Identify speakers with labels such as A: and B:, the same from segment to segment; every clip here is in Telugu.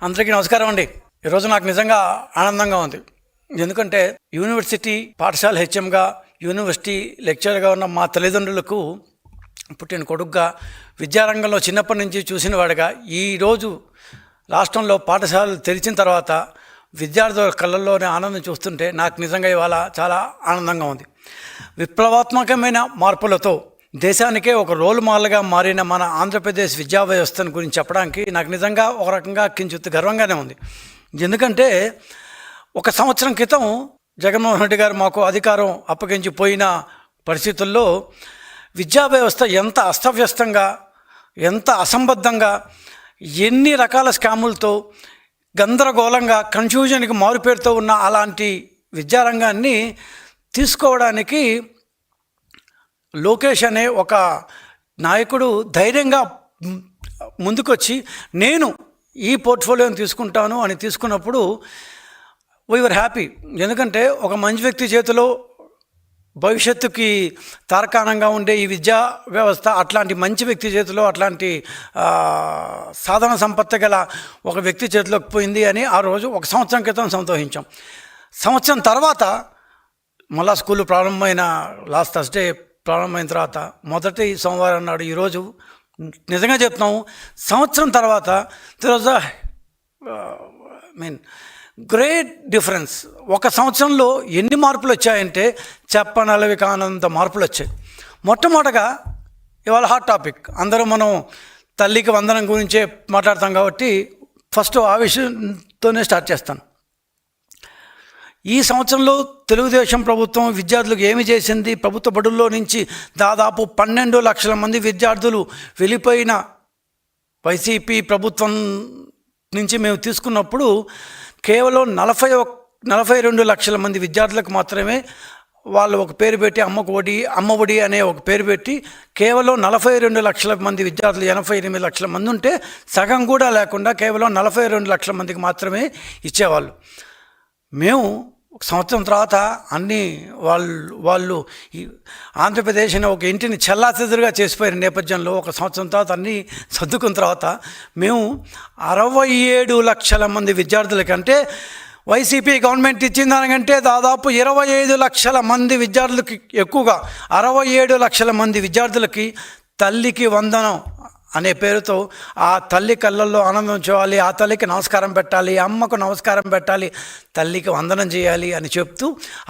A: అందరికీ నమస్కారం అండి. ఈరోజు నాకు నిజంగా ఆనందంగా ఉంది. ఎందుకంటే యూనివర్సిటీ పాఠశాల హెచ్ఎంగా, యూనివర్సిటీ లెక్చరర్గా ఉన్న మా తల్లిదండ్రులకు పుట్టిన కొడుకుగా, విద్యారంగంలో చిన్నప్పటి నుంచి చూసిన వాడిగా, ఈరోజు రాష్ట్రంలో పాఠశాలలు తెరిచిన తర్వాత విద్యార్థుల కళ్ళల్లోనే ఆనందం చూస్తుంటే నాకు నిజంగా ఇవాళ చాలా ఆనందంగా ఉంది. విప్లవాత్మకమైన మార్పులతో దేశానికే ఒక రోల్ మోడల్గా మారిన మన ఆంధ్రప్రదేశ్ విద్యా వ్యవస్థను గురించి చెప్పడానికి నాకు నిజంగా ఒక రకంగా కించిత్ గర్వంగానే ఉంది. ఎందుకంటే ఒక సంవత్సరం క్రితం జగన్మోహన్ రెడ్డి గారు మాకు అధికారం అప్పగించిపోయిన పరిస్థితుల్లో విద్యా వ్యవస్థ ఎంత అస్తవ్యస్తంగా, ఎంత అసంబద్ధంగా, ఎన్ని రకాల స్కాములతో, గందరగోళంగా, కన్ఫ్యూజన్కి మారుపేరుతో ఉన్న అలాంటి విద్యారంగాన్ని తీసుకోవడానికి లోకేష్ అనే ఒక నాయకుడు ధైర్యంగా ముందుకొచ్చి నేను ఈ పోర్ట్ఫోలియోని తీసుకుంటాను అని తీసుకున్నప్పుడు వీఆర్ హ్యాపీ. ఎందుకంటే ఒక మంచి వ్యక్తి చేతిలో భవిష్యత్తుకి తార్కాణంగా ఉండే ఈ విద్యా వ్యవస్థ అట్లాంటి మంచి వ్యక్తి చేతిలో, అట్లాంటి సాధన సంపత్తి గల ఒక వ్యక్తి చేతిలోకి పోయింది అని ఆ రోజు ఒక సంవత్సరం క్రితం సంతోషించాం. సంవత్సరం తర్వాత మళ్ళా స్కూల్ ప్రారంభమైన లాస్ట్ థర్స్డే ప్రారంభమైన తర్వాత మొదటి సోమవారం నాడు ఈరోజు నిజంగా చెప్తున్నాము, సంవత్సరం తర్వాత ఈరోజు గ్రేట్ డిఫరెన్స్. ఒక సంవత్సరంలో ఎన్ని మార్పులు వచ్చాయంటే చెప్పనలవి కానంత మార్పులు వచ్చాయి. మొట్టమొదటగా ఇవాళ హాట్ టాపిక్, అందరూ మనం తల్లికి వందనం గురించే మాట్లాడతాం కాబట్టి ఫస్ట్ ఆ విషయంతోనే స్టార్ట్ చేస్తాను. ఈ సంవత్సరంలో తెలుగుదేశం ప్రభుత్వం విద్యార్థులకు ఏమి చేసింది? ప్రభుత్వ బడుల్లో నుంచి దాదాపు 12 లక్షల మంది విద్యార్థులు వెళ్ళిపోయిన వైసీపీ ప్రభుత్వం నుంచి మేము తీసుకున్నప్పుడు కేవలం 42 లక్షల మంది విద్యార్థులకు మాత్రమే వాళ్ళు ఒక పేరు పెట్టి అమ్మఒడి అనే ఒక పేరు పెట్టి కేవలం 42 లక్షల మంది విద్యార్థులు 88 లక్షల మంది ఉంటే సగం కూడా లేకుండా కేవలం 42 లక్షల మందికి మాత్రమే ఇచ్చేవాళ్ళు. మేము ఒక సంవత్సరం తర్వాత అన్నీ వాళ్ళు ఈ ఆంధ్రప్రదేశ్ అనే ఒక ఇంటిని చెల్లాచెదురుగా చేసిపోయిన నేపథ్యంలో ఒక సంవత్సరం తర్వాత అన్నీ సర్దుకున్న తర్వాత మేము 67 లక్షల మంది విద్యార్థులకి, అంటే వైసీపీ గవర్నమెంట్ ఇచ్చిన దానికంటే దాదాపు 25 లక్షల మంది విద్యార్థులకి ఎక్కువగా 67 లక్షల మంది విద్యార్థులకి తల్లికి వందనం అనే పేరుతో ఆ తల్లి కళ్ళల్లో ఆనందం చూడాలి, ఆ తల్లికి నమస్కారం పెట్టాలి, అమ్మకు నమస్కారం పెట్టాలి, తల్లికి వందనం చేయాలి అని చెప్తూ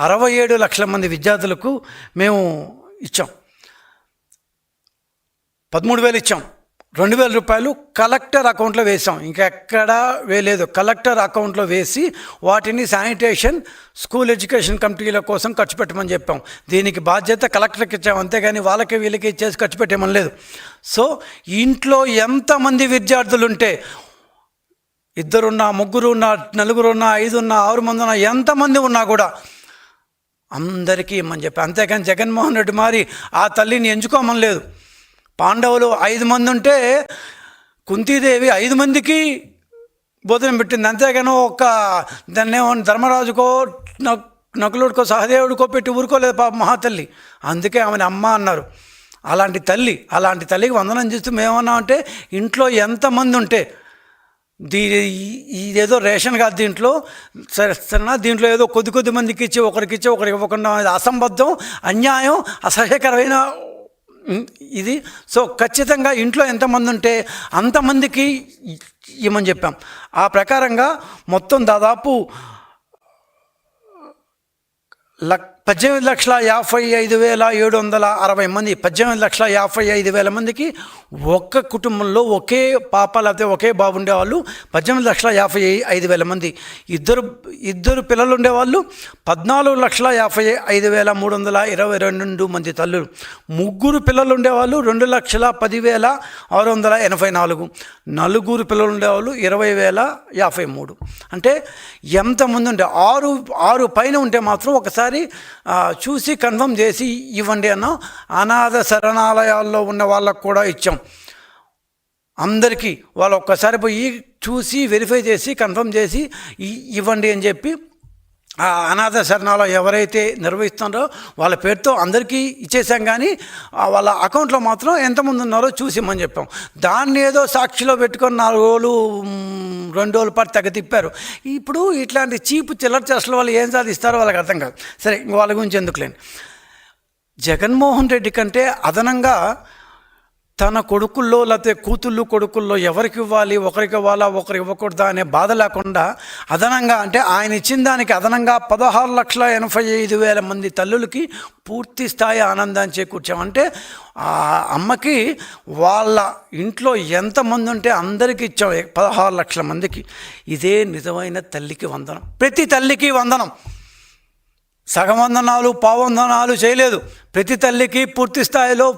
A: 67 లక్షల మంది విద్యార్థులకు మేము ఇచ్చాం. 13,000 ఇచ్చాం. 2,000 రూపాయలు కలెక్టర్ అకౌంట్లో వేసాం. ఇంకెక్కడా వేయలేదు. కలెక్టర్ అకౌంట్లో వేసి వాటిని శానిటేషన్, స్కూల్ ఎడ్యుకేషన్ కమిటీల కోసం ఖర్చు పెట్టమని చెప్పాం. దీనికి బాధ్యత కలెక్టర్కి ఇచ్చాం, అంతేగాని వాళ్ళకి వీళ్ళకి ఇచ్చేసి ఖర్చు పెట్టేమని లేదు. సో ఇంట్లో ఎంతమంది విద్యార్థులుంటే, 2 ఉన్నా, 3 ఉన్నా, 4 ఉన్నా, 5 ఉన్నా, 6 మంది ఉన్నా, ఎంతమంది ఉన్నా కూడా అందరికీ ఇమ్మని చెప్పాం. అంతేకాని జగన్మోహన్ రెడ్డి మరి ఆ తల్లిని ఎంచుకోమని లేదు. పాండవులు 5 మంది ఉంటే కుంతీదేవి 5 మందికి భోజనం పెట్టింది. అంతేగానో దాన్ని ధర్మరాజుకో నకులుడికో సహదేవుడికో పెట్టి ఊరుకోలేదు పాప మహాతల్లి. అందుకే ఆమెను అమ్మ అన్నారు. అలాంటి తల్లికి వందనం చేస్తూ మేమన్నామంటే ఇంట్లో ఎంతమంది ఉంటే ఇదేదో రేషన్ కాదు, దీంట్లో సరేనా, దీంట్లో ఏదో కొద్ది మందికి ఇచ్చి ఒకరికి ఇవ్వకుండా అసంబద్ధం, అన్యాయం, అసహ్యకరమైన ఇది. సో ఖచ్చితంగా ఇంట్లో ఎంతమంది ఉంటే అంతమందికి ఇవ్వమని చెప్పాం. ఆ ప్రకారంగా మొత్తం దాదాపు 18,55,760 మంది, 18,55,000 మందికి ఒక్క కుటుంబంలో ఒకే పాప లేకపోతే ఒకే బాబు ఉండేవాళ్ళు 18,55,000 మంది. ఇద్దరు పిల్లలు ఉండేవాళ్ళు 14,55,322 మంది తల్లులు. 3 పిల్లలు ఉండేవాళ్ళు 2,10,684. 4 పిల్లలు ఉండేవాళ్ళు 20,053. అంటే ఎంతమంది ఉండే 6 పైన ఉంటే మాత్రం ఒకసారి చూసి కన్ఫర్మ్ చేసి ఇవ్వండి అన్న. అనాథ శరణాలయాల్లో ఉన్న వాళ్ళకు కూడా ఇచ్చాం. అందరికీ వాళ్ళు ఒక్కసారి పోయి చూసి వెరిఫై చేసి కన్ఫర్మ్ చేసి ఇవ్వండి అని చెప్పి ఆ అనాథ శరణాలయం ఎవరైతే నిర్వహిస్తున్నారో వాళ్ళ పేరుతో అందరికీ ఇచ్చేసాం, కానీ వాళ్ళ అకౌంట్లో మాత్రం ఎంతమంది ఉన్నారో చూసిమని చెప్పాం. దాన్ని ఏదో సాక్షిలో పెట్టుకొని 4 రోజులు 2 రోజుల పాటు తెగ తిప్పారు. ఇప్పుడు ఇట్లాంటి చీపు చిల్లర చేష్టల వాళ్ళు ఏం సాధిస్తారో వాళ్ళకి అర్థం కాదు. సరే, ఇంక వాళ్ళ గురించి ఎందుకులేండి. జగన్మోహన్ రెడ్డి కంటే అదనంగా తన కొడుకుల్లో లేకపోతే కూతుళ్ళు కొడుకుల్లో ఎవరికి ఇవ్వాలి, ఒకరికి ఇవ్వాలా ఒకరికి ఇవ్వకూడదా అనే బాధ లేకుండా అదనంగా, అంటే ఆయన ఇచ్చిన దానికి అదనంగా 16,85,000 మంది తల్లులకి పూర్తి స్థాయి ఆనందాన్ని చేకూర్చాం. అంటే ఆ అమ్మకి వాళ్ళ ఇంట్లో ఎంతమంది ఉంటే అందరికీ ఇచ్చాం, 16 లక్షల మందికి. ఇదే నిజమైన తల్లికి వందనం. ప్రతి తల్లికి వందనం. సగం వందనాలు పావందనాలు చేయలేదు. ప్రతి తల్లికి పూర్తి స్థాయిలో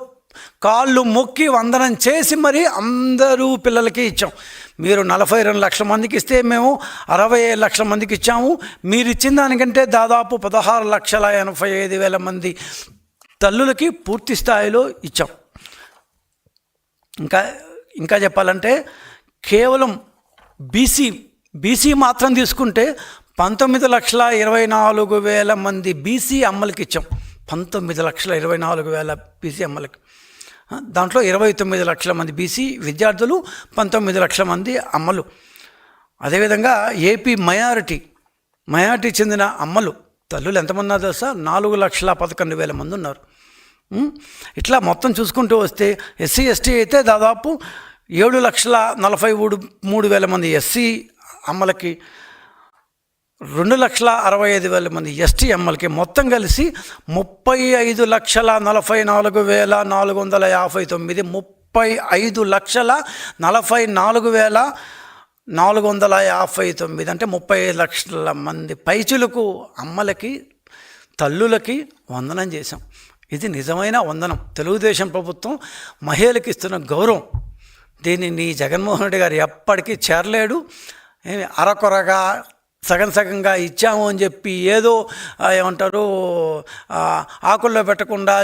A: కాళ్ళు మొక్కి వందనం చేసి మరి అందరూ పిల్లలకి ఇచ్చాం. మీరు 42 లక్షల మందికి ఇస్తే మేము 67 లక్షల మందికి ఇచ్చాము. మీరు ఇచ్చిన దానికంటే దాదాపు 16,85,000 మంది తల్లులకి పూర్తి స్థాయిలో ఇచ్చాం. ఇంకా చెప్పాలంటే కేవలం బీసీ మాత్రం తీసుకుంటే 19,24,000 మంది బీసీ అమ్మలకి ఇచ్చాం. 19,24,000 బీసీ అమ్మలకి. దాంట్లో 29 లక్షల మంది బీసీ విద్యార్థులు, 19 లక్షల మంది అమ్మలు. అదేవిధంగా ఏపీ మైనారిటీ చెందిన అమ్మలు తల్లులు ఎంతమంది ఉన్నారు తెలుసా? 4,11,000 మంది ఉన్నారు. ఇట్లా మొత్తం చూసుకుంటూ వస్తే ఎస్సీ ఎస్టీ అయితే దాదాపు 7,43,000 మంది ఎస్సీ అమ్మలకి, 2,65,000 మంది ఎస్టీ అమ్మలకి, మొత్తం కలిసి 35,44,459 35,44,459 అంటే 35 లక్షల మంది పైచులకు అమ్మలకి తల్లులకి వందనం చేశాం. ఇది నిజమైన వందనం. తెలుగుదేశం ప్రభుత్వం మహిళలకు ఇస్తున్న గౌరవం. దీన్ని జగన్మోహన్ రెడ్డి గారు ఎప్పటికీ చేరలేడు. అరకొరగా సగంగా ఇచ్చాము అని చెప్పి ఏదో ఏమంటారు ఆకుల్లో పెట్టకుండా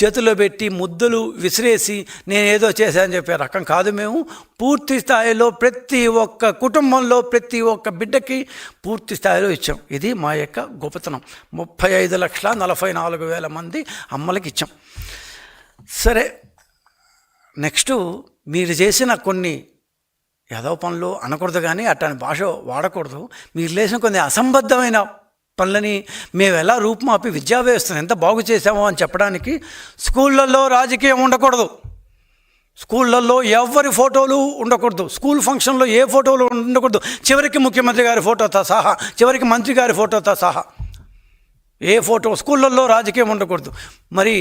A: చేతుల్లో పెట్టి ముద్దులు విసిరేసి నేనేదో చేశానని చెప్పే రకం కాదు. మేము పూర్తి స్థాయిలో ప్రతి ఒక్క కుటుంబంలో ప్రతి ఒక్క బిడ్డకి పూర్తి స్థాయిలో ఇచ్చాం. ఇది మా యొక్క గొప్పతనం. 35,44,000 మంది అమ్మలకి ఇచ్చాం. సరే, నెక్స్ట్ మీరు చేసిన కొన్ని యాదవ పనులు అనకూడదు, కానీ అట్లాంటి భాష వాడకూడదు. మీరు చేసిన కొన్ని అసంబద్ధమైన పనులని మేము ఎలా రూపుమాపి విద్యా వ్యవస్థను ఎంత బాగు చేసామో అని చెప్పడానికి. స్కూళ్ళల్లో రాజకీయం ఉండకూడదు, స్కూళ్ళల్లో ఎవరి ఫోటోలు ఉండకూడదు, స్కూల్ ఫంక్షన్లో ఏ ఫోటోలు ఉండకూడదు, చివరికి ముఖ్యమంత్రి గారి ఫోటోతో సహా, చివరికి మంత్రి గారి ఫోటోతో సహా ఏ ఫోటో స్కూళ్ళల్లో రాజకీయం ఉండకూడదు. మరి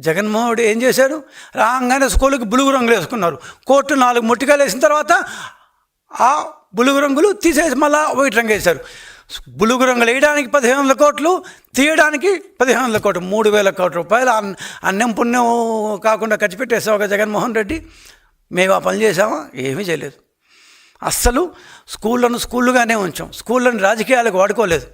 A: జగన్మోహన్ రెడ్డి ఏం చేశాడు? రాగానే స్కూల్కి బులుగు రంగులు వేసుకున్నారు. కోర్టు 4 ముట్టికాయలు వేసిన తర్వాత ఆ బులుగు రంగులు తీసేసి మళ్ళీ వైట్ రంగు వేశారు. బులుగు రంగులు వేయడానికి 1,500 కోట్లు, తీయడానికి 1,500 కోట్లు, 3,000 కోట్ల రూపాయలు అన్నం పుణ్యం కాకుండా ఖర్చు పెట్టేసావు జగన్మోహన్ రెడ్డి. మేము ఆ పని చేసామా? ఏమీ చేయలేదు. అస్సలు స్కూళ్ళను స్కూళ్ళుగానే ఉంచాం. స్కూళ్ళని రాజకీయాలకు వాడుకోలేదు.